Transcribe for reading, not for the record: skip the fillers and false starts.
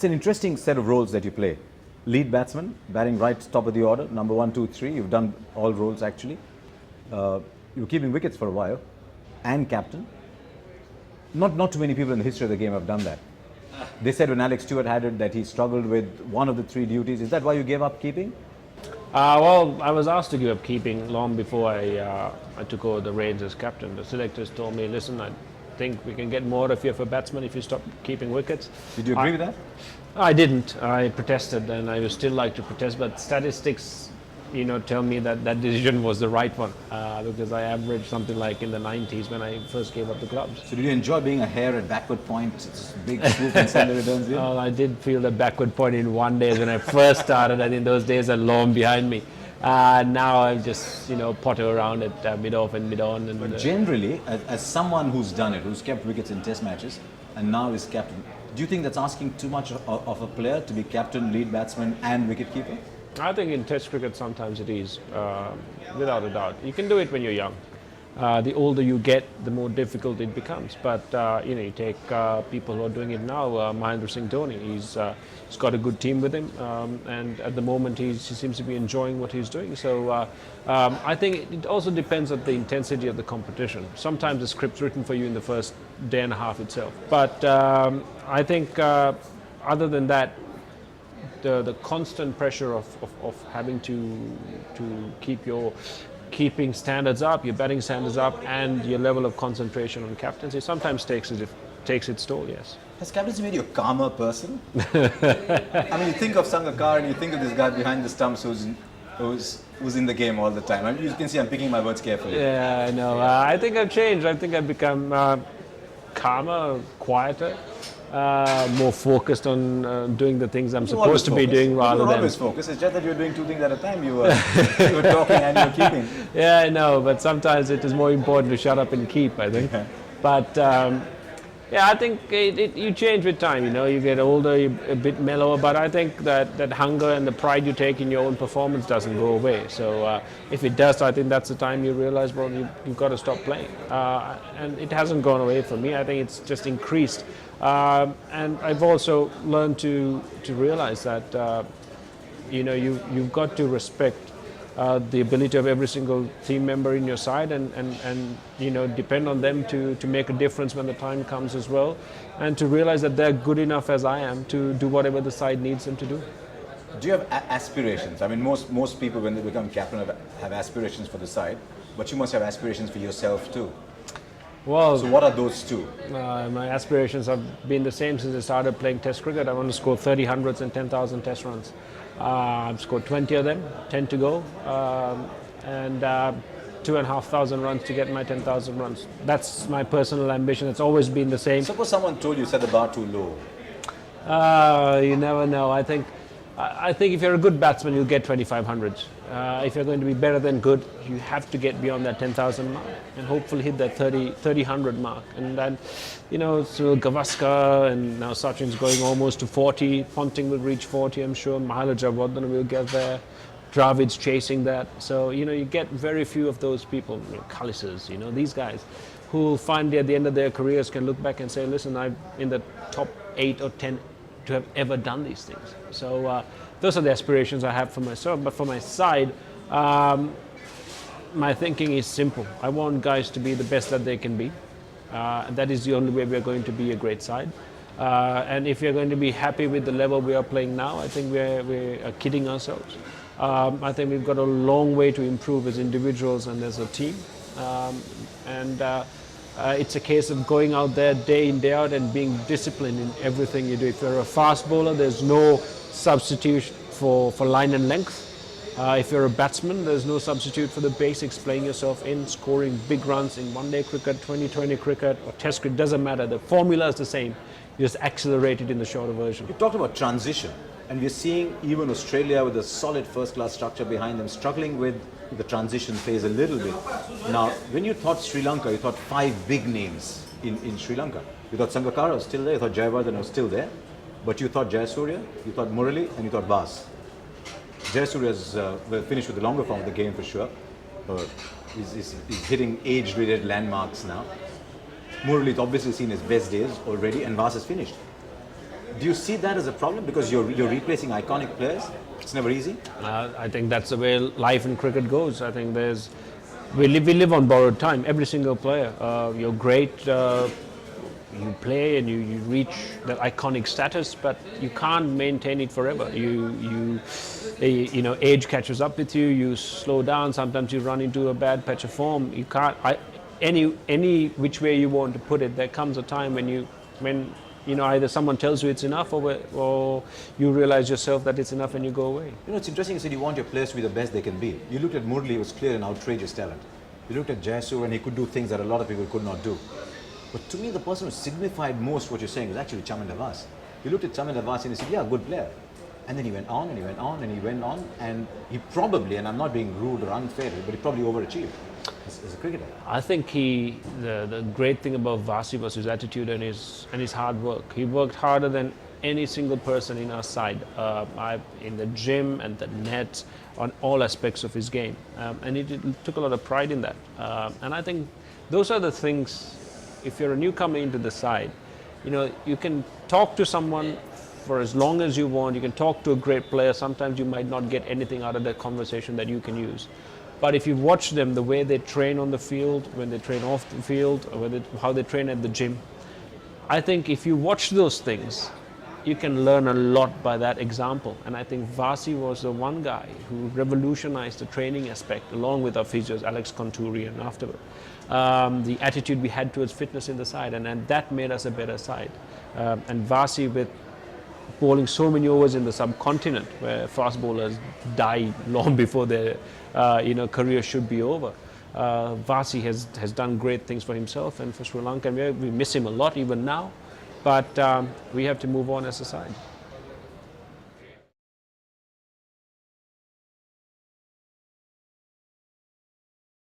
It's an interesting set of roles that you play. Lead batsman, batting right top of the order, number 1, 2, 3. You've done all roles actually. You were keeping wickets for a while, and captain. Not too many people in the history of the game have done that. They said when Alex Stewart had it that he struggled with one of the 3 duties. Is that why you gave up keeping? Well, I was asked to give up keeping long before I took over the reins as captain. The selectors told me, listen, I think we can get more of you as a batsman if you stop keeping wickets. Did you agree with that? I didn't. I protested, and I would still like to protest, but statistics, tell me that that decision was the right one, because I averaged something like in the 90s when I first gave up the gloves. So did you enjoy being a hair at backward point, it's big swoop and send the returns in? Well, I did feel the backward point in one day when I first started. I think those days are long behind me. Now I just, potter around at mid-off and mid-on. And, but generally, as someone who's done it, who's kept wickets in test matches, and now is captain, do you think that's asking too much of a player to be captain, lead batsman and wicket-keeper? I think in Test cricket sometimes it is, without a doubt. You can do it when you're young. The older you get, the more difficult it becomes. But you take people who are doing it now. Mahendra Singh Dhoni, he's got a good team with him, and at the moment he seems to be enjoying what he's doing. So I think it also depends on the intensity of the competition. Sometimes the script's written for you in the first day and a half itself. But I think other than that, the constant pressure of having to keep your keeping standards up, your batting standards up, and your level of concentration on captaincy sometimes takes its toll, yes. Has captaincy made you a calmer person? I mean, you think of Sangakkara and you think of this guy behind the stumps who's in the game all the time. I mean, you can see I'm picking my words carefully. Yeah, I know. I think I've changed. I think I've become calmer, quieter. More focused on doing the things I'm supposed to be doing rather than... You're always focused. It's just that you're doing 2 things at a time. You were talking and you were keeping. Yeah, I know, but sometimes it is more important to shut up and keep, I think. But I think you change with time, you get older, you're a bit mellower, but I think that hunger and the pride you take in your own performance doesn't go away. So if it does, I think that's the time you realize, well, you've got to stop playing. And it hasn't gone away for me. I think it's just increased. And I've also learned to realize that you've got to respect the ability of every single team member in your side, and depend on them to make a difference when the time comes as well, and to realize that they're good enough as I am to do whatever the side needs them to do. Do you have aspirations? I mean, most people when they become captain have aspirations for the side, but you must have aspirations for yourself too. Well, so what are those 2? My aspirations have been the same since I started playing Test cricket. I want to score 30 hundreds and 10,000 Test runs. I've scored 20 of them, 10 to go, and 2,500 runs to get my 10,000 runs. That's my personal ambition. It's always been the same. Suppose someone told you set the bar too low. You never know. I think if you're a good batsman, you'll get 2,500. If you're going to be better than good, you have to get beyond that 10,000 mark and hopefully hit that 3,000 mark. And then, so Gavaskar and now Sachin's going almost to 40. Ponting will reach 40, I'm sure. Mahela Jayawardene will get there. Dravid's chasing that. So, you get very few of those people, Cullisers, these guys who will find at the end of their careers can look back and say, listen, I'm in the top 8 or 10 to have ever done these things. So those are the aspirations I have for myself. But for my side, my thinking is simple. I want guys to be the best that they can be. That is the only way we are going to be a great side. And if we are going to be happy with the level we are playing now, I think we are kidding ourselves. I think we've got a long way to improve as individuals and as a team. It's a case of going out there day in, day out and being disciplined in everything you do. If you're a fast bowler, there's no substitute for line and length. If you're a batsman, there's no substitute for the basics, playing yourself in, scoring big runs in one-day cricket, 2020 cricket, or Test cricket, doesn't matter. The formula is the same. You just accelerate it in the shorter version. You talked about transition, and we're seeing even Australia with a solid first-class structure behind them struggling with the transition phase a little bit. Now, when you thought Sri Lanka, you thought 5 big names in Sri Lanka. You thought Sangakkara was still there, you thought Jayawardene was still there, but you thought Jayasuriya, you thought Murali, and you thought Vaas. Jayasuriya's finished with the longer form of the game for sure. He's hitting age-related landmarks now. Murali is obviously seen his best days already, and Vaas is finished. Do you see that as a problem because you're replacing iconic players? It's never easy. I think that's the way life in cricket goes. I think we live on borrowed time. Every single player. You're great. You play and you reach that iconic status, but you can't maintain it forever. You know, age catches up with you. You slow down. Sometimes you run into a bad patch of form. You can't. Any which way you want to put it, there comes a time when you know, either someone tells you it's enough, or you realize yourself that it's enough and you go away. You know, it's interesting you said you want your players to be the best they can be. You looked at Murli, he was clear an outrageous talent. You looked at Jayasur and he could do things that a lot of people could not do. But to me, the person who signified most what you're saying was actually Chamind Vass. You looked at Chamind Vass and you said, yeah, good player. And then he went on and he went on and he went on, and he probably, and I'm not being rude or unfair, but he probably overachieved as a cricketer. I think the great thing about Vasi was his attitude and his hard work. He worked harder than any single person in our side, in the gym and the net, on all aspects of his game, and he took a lot of pride in that. And I think those are the things. If you're a newcomer into the side, you know, you can talk to someone for as long as you want. You can talk to a great player. Sometimes you might not get anything out of that conversation that you can use. But if you watch them, the way they train on the field, when they train off the field, or how they train at the gym, I think if you watch those things, you can learn a lot by that example. And I think Vasi was the one guy who revolutionized the training aspect, along with our physios, Alex Conturi, and afterward. The attitude we had towards fitness in the side, and that made us a better side. And Vasi, with bowling so many overs in the subcontinent, where fast bowlers die long before their career should be over, Vasi has done great things for himself and for Sri Lanka. And we miss him a lot even now, but we have to move on as a side.